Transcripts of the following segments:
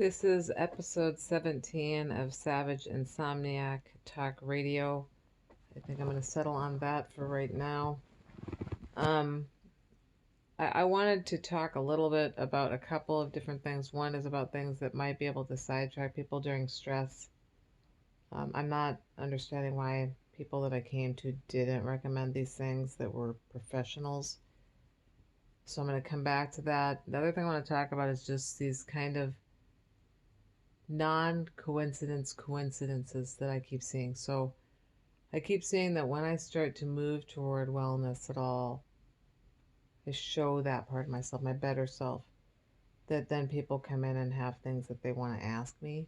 This is episode 17 of Savage Insomniac Talk Radio. I think I'm going to settle on that for right now. Um, I wanted to talk a little bit about a couple of different things. One is about things that might be able to sidetrack people during stress. I'm not understanding why people that I came to didn't recommend these things that were professionals. So I'm going to come back to that. The other thing I want to talk about is just these kind of coincidences that I keep seeing. So I keep seeing that when I start to move toward wellness at all, I show that part of myself, my better self, that then people come in and have things that they want to ask me.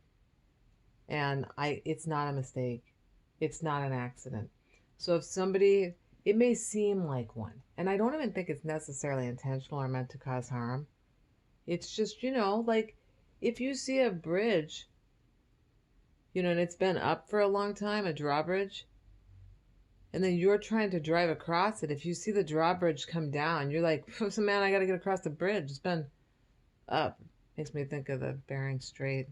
And it's not a mistake. It's not an accident. So if somebody, it may seem like one, and I don't even think it's necessarily intentional or meant to cause harm. It's just, like if you see a bridge, and it's been up for a long time, a drawbridge, and then you're trying to drive across it. If you see the drawbridge come down, you're like, so man, I got to get across the bridge. It's been up. Makes me think of the Bering Strait.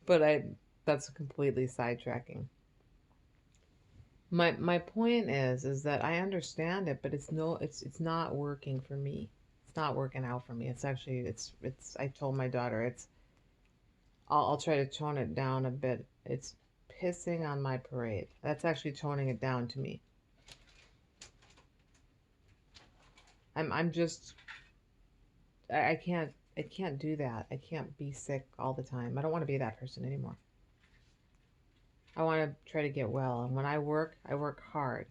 But that's completely sidetracking. My point is that I understand it, but it's not working for me. It's not working out for me. It's actually it's I told my daughter I'll try to tone it down a bit. It's pissing on my parade. That's actually toning it down to me. I'm just I can't do that. I can't be sick all the time. I don't want to be that person anymore. I want to try to get well. And when I work hard.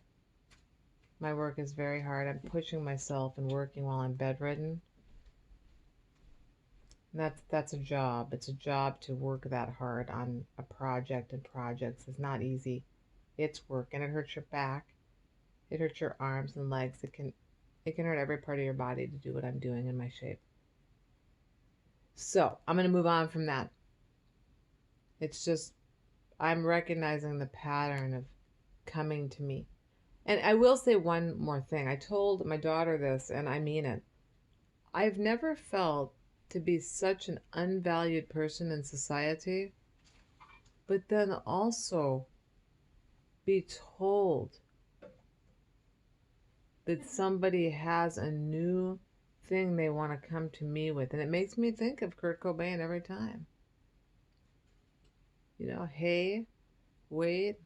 My work is very hard. I'm pushing myself and working while I'm bedridden. And that's a job. It's a job to work that hard on a project, and projects is not easy. It's work, and it hurts your back. It hurts your arms and legs. It can hurt every part of your body to do what I'm doing in my shape. So I'm going to move on from that. It's just, I'm recognizing the pattern of coming to me. And I will say one more thing. I told my daughter this, and I mean it. I've never felt to be such an unvalued person in society, but then also be told that somebody has a new thing they want to come to me with. And it makes me think of Kurt Cobain every time. Hey, wait,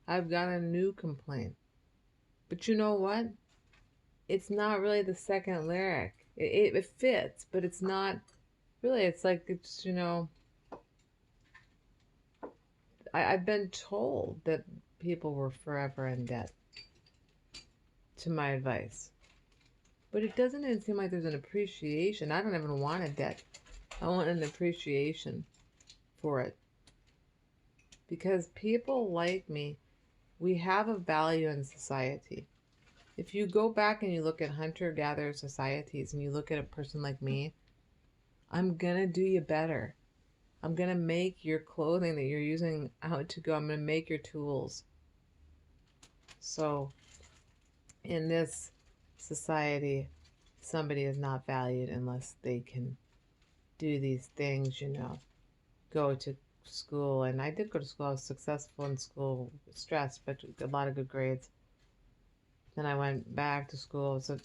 I've got a new complaint. But you know what? It's not really the second lyric. It fits, but it's not really. It's like, I've been told that people were forever in debt to my advice. But it doesn't even seem like there's an appreciation. I don't even want a debt. I want an appreciation for it. Because people like me, we have a value in society. If you go back and you look at hunter-gatherer societies and you look at a person like me, I'm going to do you better. I'm going to make your clothing that you're using out to go. I'm going to make your tools. So in this society, somebody is not valued unless they can do these things, go to school. And I did go to school. I was successful in school, stressed, but a lot of good grades. Then I went back to school. So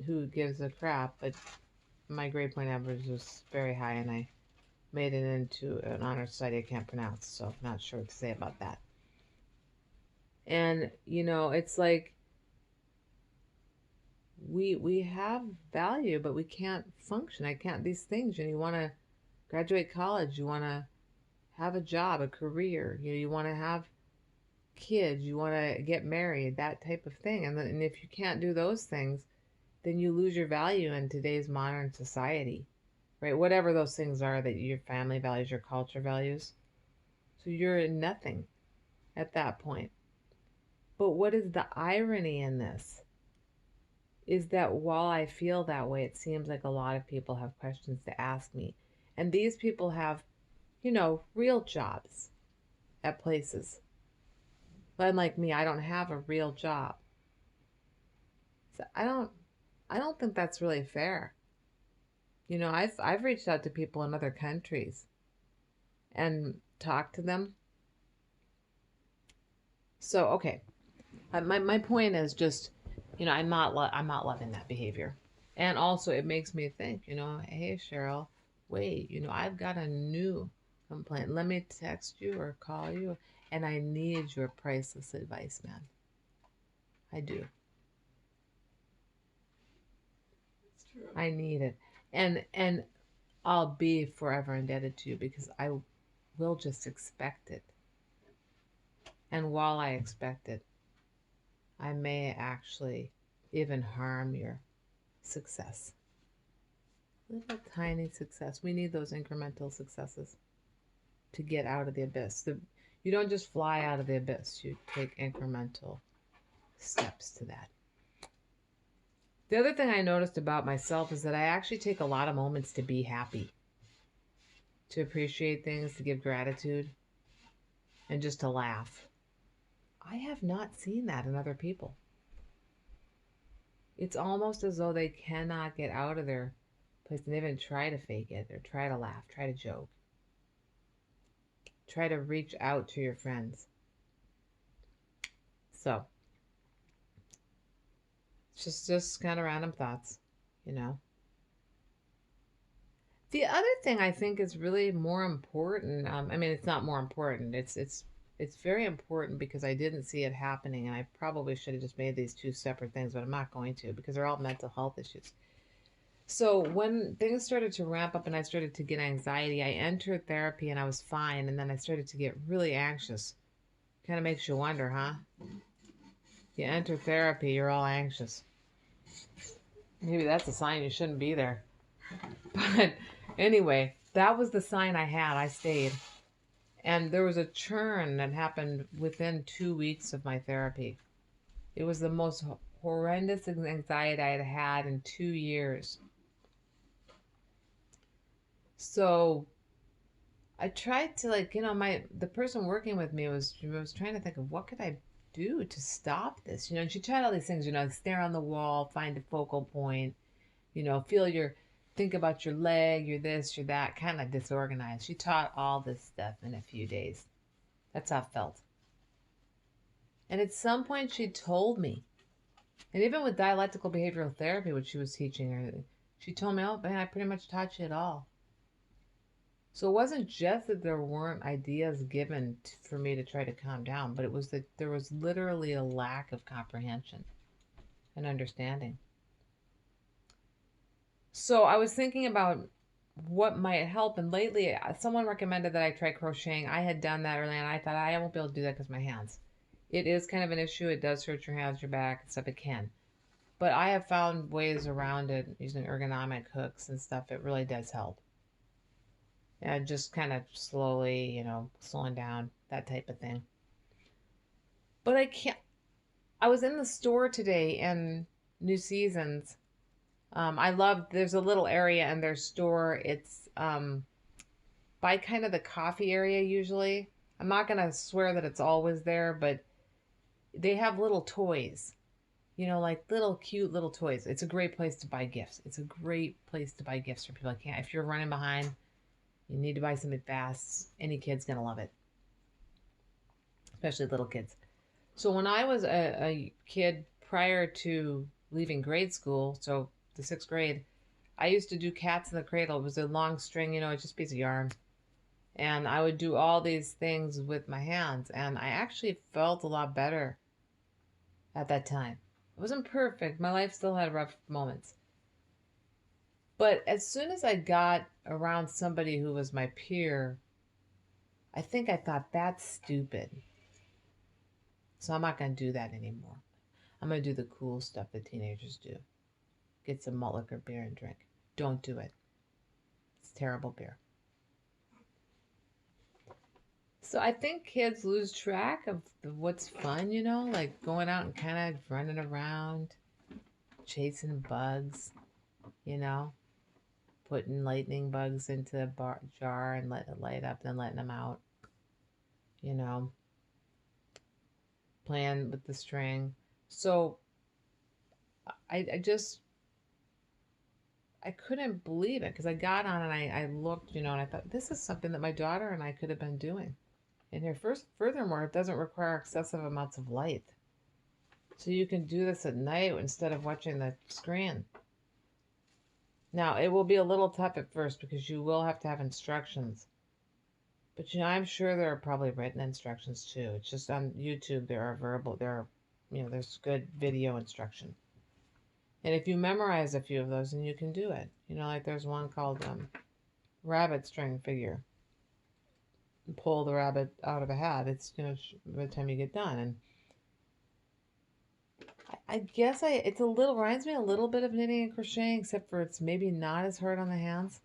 who gives a crap? But my grade point average was very high, and I made it into an honors study I can't pronounce, so I'm not sure what to say about that. And it's like we have value, but we can't function. I can't these things. You want to graduate college, you want to have a job, a career. You want to have kids, you want to get married, that type of thing. And if you can't do those things, then you lose your value in today's modern society, right? Whatever those things are that your family values, your culture values. So you're nothing at that point. But what is the irony in this? Is that while I feel that way, it seems like a lot of people have questions to ask me. And these people have, real jobs at places. But unlike me, I don't have a real job. So I don't think that's really fair. You know, I've reached out to people in other countries and talked to them. So, okay. My point is just, I'm not loving that behavior. And also it makes me think, hey Cheryl, wait, I've got a new complaint. Let me text you or call you, and I need your priceless advice, man. I do. It's true. I need it. And I'll be forever indebted to you because I will just expect it. And while I expect it, I may actually even harm your success. Little tiny success. We need those incremental successes to get out of the abyss. You don't just fly out of the abyss, you take incremental steps to that. The other thing I noticed about myself is that I actually take a lot of moments to be happy, to appreciate things, to give gratitude, and just to laugh. I have not seen that in other people. It's almost as though they cannot get out of their place and even try to fake it or try to laugh, try to joke, try to reach out to your friends. So, just kind of random thoughts, you know. The other thing I think is really more important. I mean, it's not more important. It's very important because I didn't see it happening, and I probably should have just made these two separate things, but I'm not going to because they're all mental health issues. So when things started to ramp up and I started to get anxiety, I entered therapy and I was fine, and then I started to get really anxious. Kind of makes you wonder, huh? You enter therapy, you're all anxious. Maybe that's a sign you shouldn't be there. But anyway, that was the sign I had. I stayed. And there was a churn that happened within 2 weeks of my therapy. It was the most horrendous anxiety I had had in 2 years. So I tried to the person working with me was trying to think of what could I do to stop this, and she tried all these things, stare on the wall, find a focal point, feel think about your leg, your this, your that, kind of disorganized. She taught all this stuff in a few days. That's how it felt. And at some point she told me, and even with dialectical behavioral therapy, which she was teaching her, she told me, oh man, I pretty much taught you it all. So it wasn't just that there weren't ideas given for me to try to calm down, but it was that there was literally a lack of comprehension and understanding. So I was thinking about what might help, and lately someone recommended that I try crocheting. I had done that early, and I thought I won't be able to do that because my hands. It is kind of an issue. It does hurt your hands, your back, and stuff. It can. But I have found ways around it using ergonomic hooks and stuff. It really does help. And just kind of slowly, slowing down, that type of thing. But I can't. I was in the store today in New Seasons. I love. There's a little area in their store. It's by kind of the coffee area usually. I'm not gonna swear that it's always there, but they have little toys. Like little cute little toys. It's a great place to buy gifts. It's a great place to buy gifts for people. If you're running behind, you need to buy something fast. Any kid's gonna love it, especially little kids. So when I was a kid prior to leaving grade school, so the sixth grade, I used to do cats in the cradle. It was a long string, it's just a piece of yarn. And I would do all these things with my hands. And I actually felt a lot better at that time. It wasn't perfect. My life still had rough moments. But as soon as I got around somebody who was my peer, I think I thought, that's stupid. So I'm not going to do that anymore. I'm going to do the cool stuff that teenagers do. Get some malt liquor beer and drink. Don't do it. It's terrible beer. So I think kids lose track of what's fun, like going out and kind of running around, chasing bugs, you know, putting lightning bugs into a jar and letting it light up, then letting them out, you know, playing with the string. So I I couldn't believe it because I got on and I looked, and I thought this is something that my daughter and I could have been doing. And here, furthermore, it doesn't require excessive amounts of light. So you can do this at night instead of watching the screen. Now, it will be a little tough at first because you will have to have instructions. But I'm sure there are probably written instructions too. It's just on YouTube there's good video instruction. And if you memorize a few of those, then you can do it. Like there's one called rabbit string figure. Pull the rabbit out of a hat. It's by the time you get done. And I guess reminds me a little bit of knitting and crocheting, except for it's maybe not as hard on the hands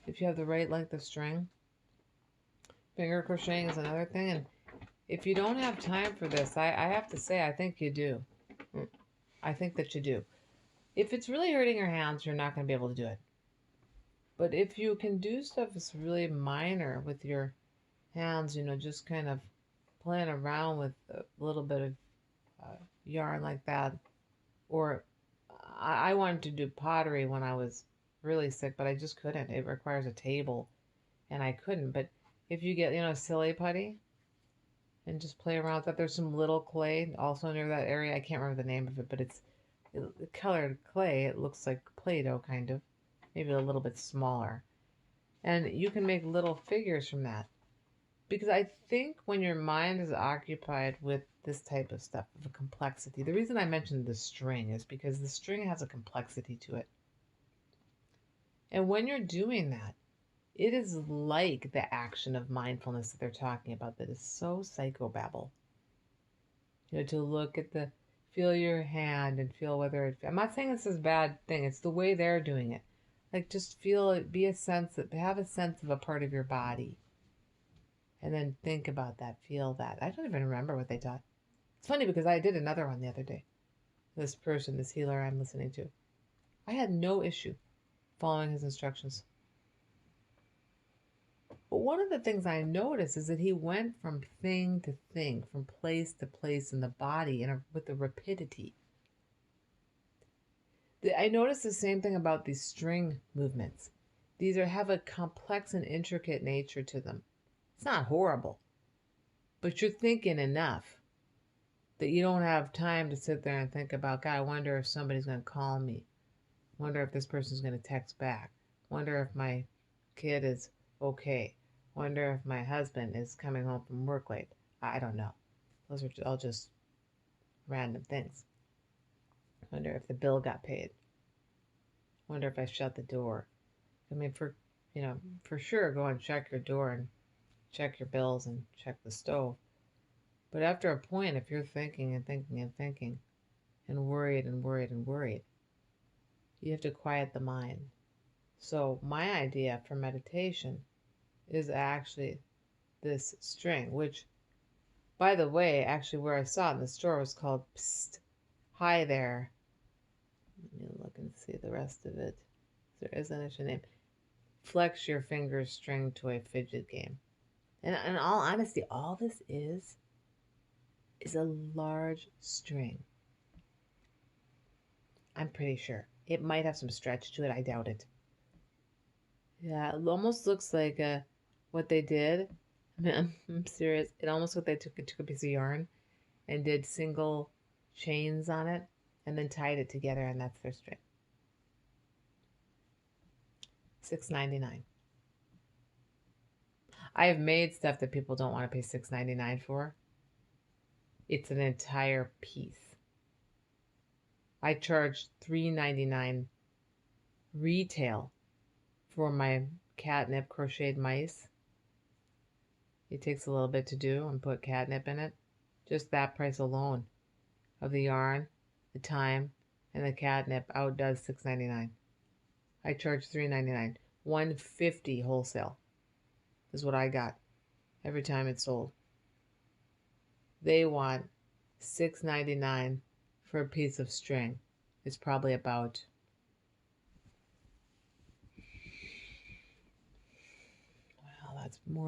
if you have the right length of string. Finger crocheting is another thing, and if you don't have time for this, I have to say I think you do. I think that you do. If it's really hurting your hands, you're not going to be able to do it. But if you can do stuff that's really minor with your hands, just kind of playing around with a little bit of yarn like that, or I wanted to do pottery when I was really sick, but I just couldn't. It requires a table, and I couldn't. But if you get, silly putty and just play around with that, there's some little clay also near that area. I can't remember the name of it, but it's colored clay. It looks like Play-Doh kind of, maybe a little bit smaller. And you can make little figures from that. Because I think when your mind is occupied with this type of stuff, of a complexity, the reason I mentioned the string is because the string has a complexity to it. And when you're doing that, it is like the action of mindfulness that they're talking about that is so psychobabble. To look at feel your hand and feel whether I'm not saying this is a bad thing, it's the way they're doing it. Like just feel it, have a sense of a part of your body. And then think about that, feel that. I don't even remember what they taught. It's funny because I did another one the other day. This healer I'm listening to, I had no issue following his instructions. But one of the things I noticed is that he went from thing to thing, from place to place in the body with a rapidity. I noticed the same thing about these string movements. These have a complex and intricate nature to them. It's not horrible, but you're thinking enough that you don't have time to sit there and think about, God, I wonder if somebody's going to call me. Wonder if this person's going to text back. Wonder if my kid is okay. Wonder if my husband is coming home from work late. I don't know. Those are all just random things. Wonder if the bill got paid. Wonder if I shut the door. I mean, for sure, go and check your door and check your bills and check the stove. But after a point, if you're thinking and thinking and thinking and worried and worried and worried, you have to quiet the mind. So my idea for meditation is actually this string, which, by the way, actually where I saw it in the store was called Psst, Hi There. Let me look and see the rest of it. There isn't a name. Flex your fingers string toy fidget game. And in all honesty, all this is a large string. I'm pretty sure. It might have some stretch to it. I doubt it. Yeah, it almost looks like what they did. I mean, I'm serious. It almost looked like they took a piece of yarn and did single chains on it and then tied it together, and that's their string. $6.99. I have made stuff that people don't want to pay $6.99 for. It's an entire piece. I charged $3.99 retail for my catnip crocheted mice. It takes a little bit to do and put catnip in it. Just that price alone of the yarn, the time, and the catnip outdoes $6.99. I charge $3.99. $1.50 wholesale is what I got every time it's sold. They want $6.99 for a piece of string. It's probably about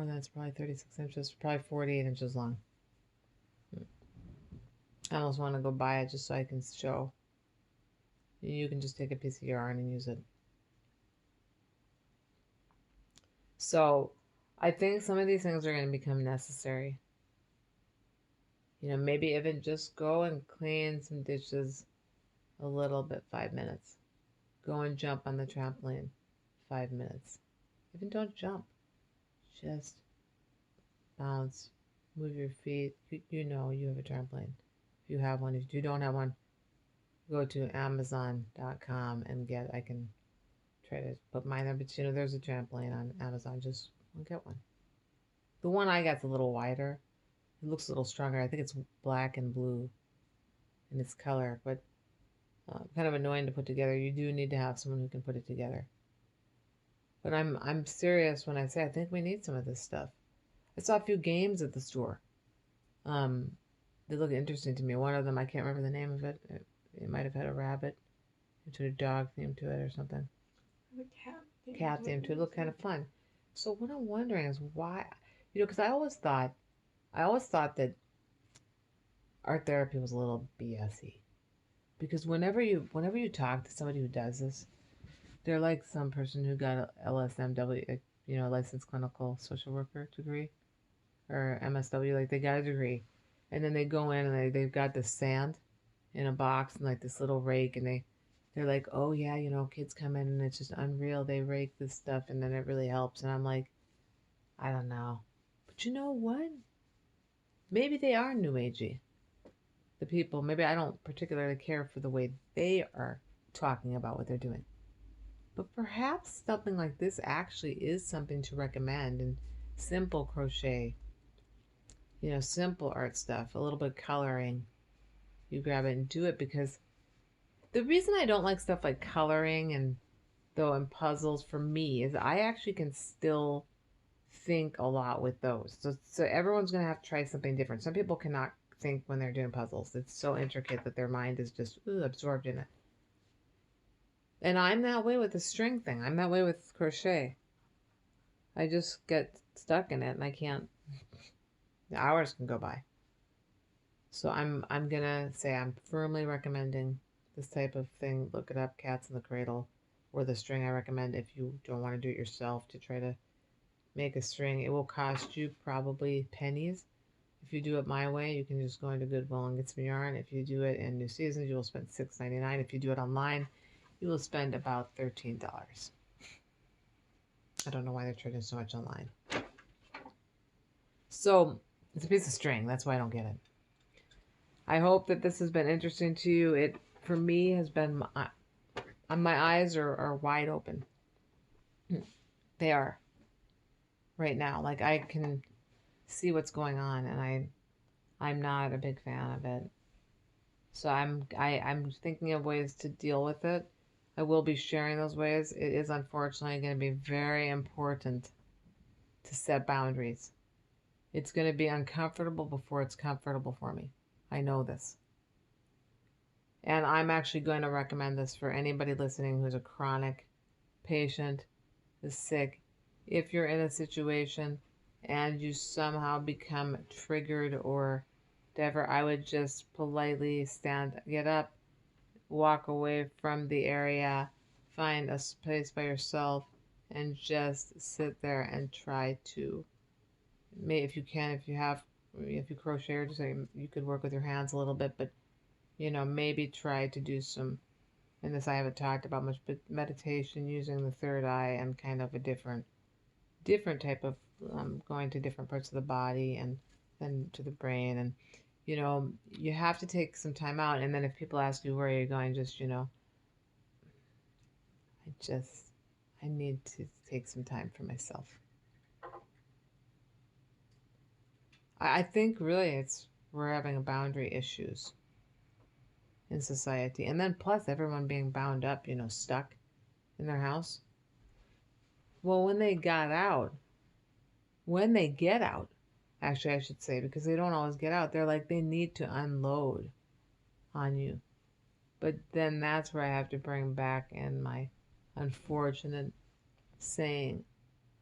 that's probably 36 inches, probably 48 inches long. I almost want to go buy it just so I can show. You can just take a piece of yarn and use it. So I think some of these things are going to become necessary. Maybe even just go and clean some dishes a little bit, 5 minutes. Go and jump on the trampoline, 5 minutes. Even don't jump, just bounce, move your feet. You know you have a trampoline. If you have one, if you don't have one, go to Amazon.com and I can try to put mine there, but there's a trampoline on Amazon. Just get one. The one I got's a little wider. It looks a little stronger. I think it's black and blue in its color, but kind of annoying to put together. You do need to have someone who can put it together. But I'm serious when I say I think we need some of this stuff. I saw a few games at the store. Um, they look interesting to me. One of them, I can't remember the name of it. It might have had a rabbit, into a dog theme to it or something. The Cat theme to it. It looked kind of fun. So what I'm wondering is why, because I always thought that art therapy was a little BSy. Because whenever you talk to somebody who does this, they're like some person who got a LSMW, licensed clinical social worker degree, or MSW, like they got a degree, and then they go in and they've got this sand in a box and like this little rake, and they're like, oh yeah, kids come in and it's just unreal. They rake this stuff and then it really helps, and I'm like, I don't know, but you know what? Maybe they are new agey. The people, maybe I don't particularly care for the way they are talking about what they're doing. But perhaps something like this actually is something to recommend, and simple crochet, simple art stuff, a little bit of coloring. You grab it and do it, because the reason I don't like stuff like coloring and puzzles for me is I actually can still think a lot with those. So everyone's going to have to try something different. Some people cannot think when they're doing puzzles. It's so intricate that their mind is just absorbed in it. And I'm that way with the string thing. I'm that way with crochet. I just get stuck in it and I can't. The hours can go by. So I'm gonna say I'm firmly recommending this type of thing. Look it up, Cats in the Cradle, or the string I recommend if you don't want to do it yourself, to try to make a string. It will cost you probably pennies. If you do it my way, you can just go into Goodwill and get some yarn. If you do it in New Seasons, you will spend $6.99. If you do it online, you will spend about $13. I don't know why they're charging so much online. So it's a piece of string. That's why I don't get it. I hope that this has been interesting to you. It, for me, has been, my eyes are wide open. They are right now. Like I can see what's going on, and I'm not a big fan of it. So I'm thinking of ways to deal with it. I will be sharing those ways. It is unfortunately going to be very important to set boundaries. It's going to be uncomfortable before it's comfortable for me. I know this. And I'm actually going to recommend this for anybody listening who's a chronic patient, is sick. If you're in a situation and you somehow become triggered or whatever, I would just politely get up, walk away from the area, find a place by yourself, and just sit there and try to, if you can, if you crochet, or just you could work with your hands a little bit, but maybe try to do some, and this I haven't talked about much, but meditation using the third eye and kind of a different type of going to different parts of the body and then to the brain. And you have to take some time out, and then if people ask you where you're going, just I need to take some time for myself. I think really we're having boundary issues in society, and then plus everyone being bound up, stuck in their house. Well, when they get out, actually I should say, because they don't always get out, they're like, they need to unload on you. But then that's where I have to bring back in my unfortunate saying,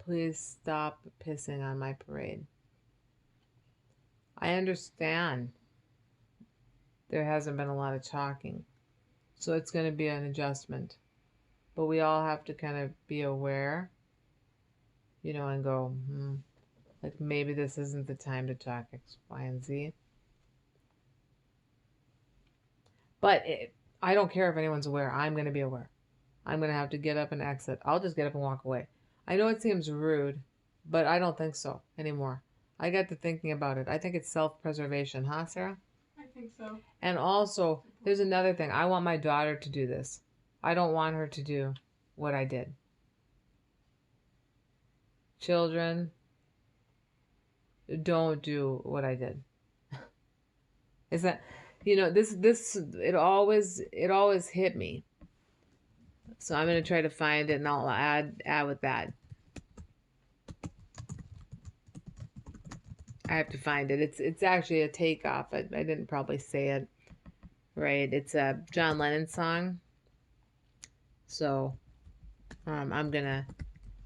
please stop pissing on my parade. I understand there hasn't been a lot of talking, so it's going to be an adjustment. But we all have to kind of be aware and go, like maybe this isn't the time to talk X, Y, and Z. But I don't care if anyone's aware. I'm going to be aware. I'm going to have to get up and exit. I'll just get up and walk away. I know it seems rude, but I don't think so anymore. I got to thinking about it. I think it's self-preservation, huh, Sarah? I think so. And also, there's another thing. I want my daughter to do this. I don't want her to do what I did. Children, don't do what I did. Is that, this it always hit me. So I'm gonna try to find it, and I'll add with that. I have to find it. It's actually a takeoff. I didn't probably say it right. It's a John Lennon song. So I'm gonna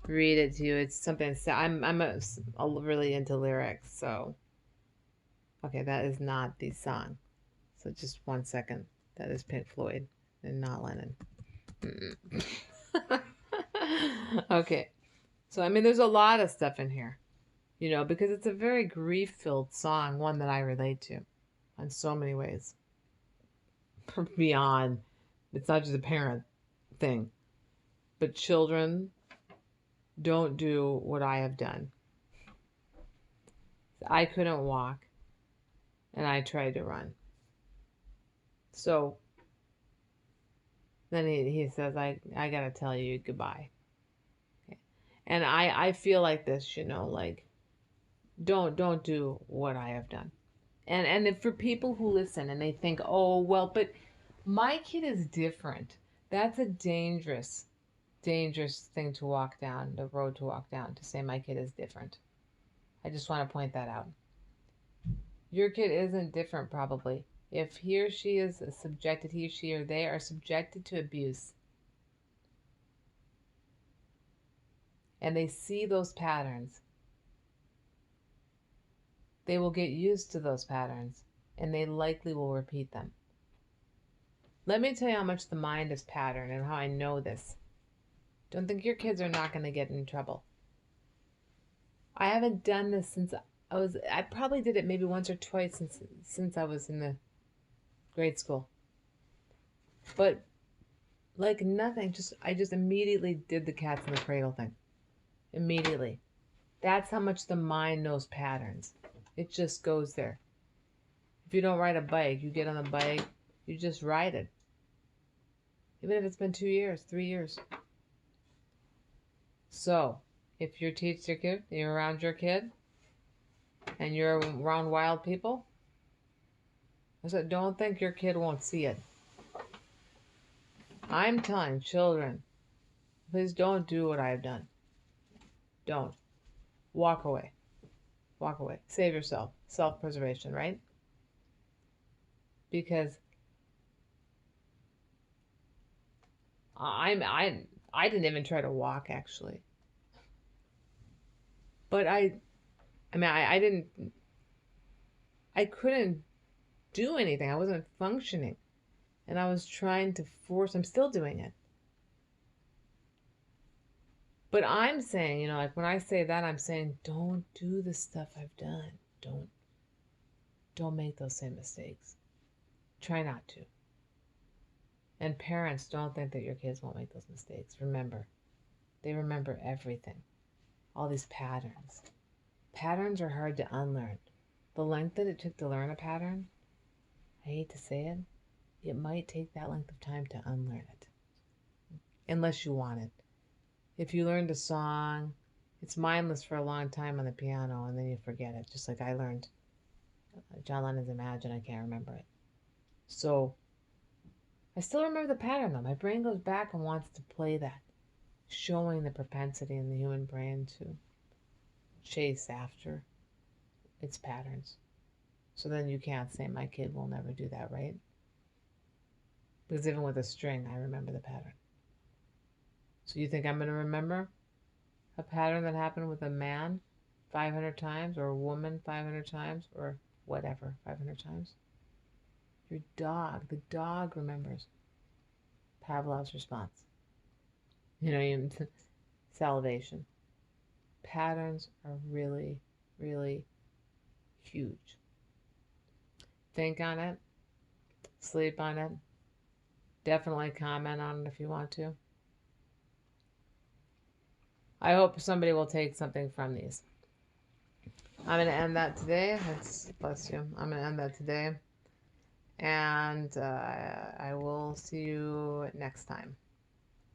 read it to you. It's something. I'm really into lyrics. So okay, that is not the song. So just 1 second. That is Pink Floyd and not Lennon. Okay. So I mean, there's a lot of stuff in here. Because it's a very grief-filled song, one that I relate to in so many ways. Beyond, it's not just a parent thing, but children, don't do what I have done. I couldn't walk, and I tried to run. So then he says, I gotta tell you goodbye. Okay. And I feel like this, like, don't do what I have done. And if for people who listen and they think, oh, well, but my kid is different. That's a dangerous thing to walk down, the road to walk down, to say my kid is different. I just want to point that out. Your kid isn't different, probably. If he or she is subjected, he, she, or they are subjected to abuse, and they see those patterns, they will get used to those patterns, and they likely will repeat them. Let me tell you how much the mind is patterned and how I know this. Don't think your kids are not going to get in trouble. I haven't done this since I probably did it maybe once or twice since I was in the grade school. But like nothing, I just immediately did the cats in the cradle thing. Immediately. That's how much the mind knows patterns. It just goes there. If you don't ride a bike, you get on the bike, you just ride it. Even if it's been 2 years, 3 years. So, if you teach your kid, you're around your kid, and you're around wild people, I said, don't think your kid won't see it. I'm telling children, please don't do what I've done. Don't. Walk away. Walk away. Save yourself. Self-preservation, right? Because I didn't even try to walk, actually. But I couldn't do anything. I wasn't functioning. And I was trying to I'm still doing it. But I'm saying, like when I say that, I'm saying, don't do the stuff I've done. Don't make those same mistakes. Try not to. And parents, don't think that your kids won't make those mistakes. Remember, they remember everything. All these patterns. Patterns are hard to unlearn. The length that it took to learn a pattern, I hate to say it, it might take that length of time to unlearn it. Unless you want it. If you learned a song, it's mindless for a long time on the piano, and then you forget it. Just like I learned John Lennon's Imagine, I can't remember it. So, I still remember the pattern though. My brain goes back and wants to play that, showing the propensity in the human brain to chase after its patterns. So then you can't say my kid will never do that, right? Because even with a string, I remember the pattern. So you think I'm going to remember a pattern that happened with a man 500 times, or a woman 500 times, or whatever 500 times? Your dog, the dog remembers Pavlov's response. Salivation. patterns are really, really huge. Think on it, sleep on it, definitely comment on it if you want to. I hope somebody will take something from these. I'm going to end that today. Bless you. I'm going to end that today. And I will see you next time.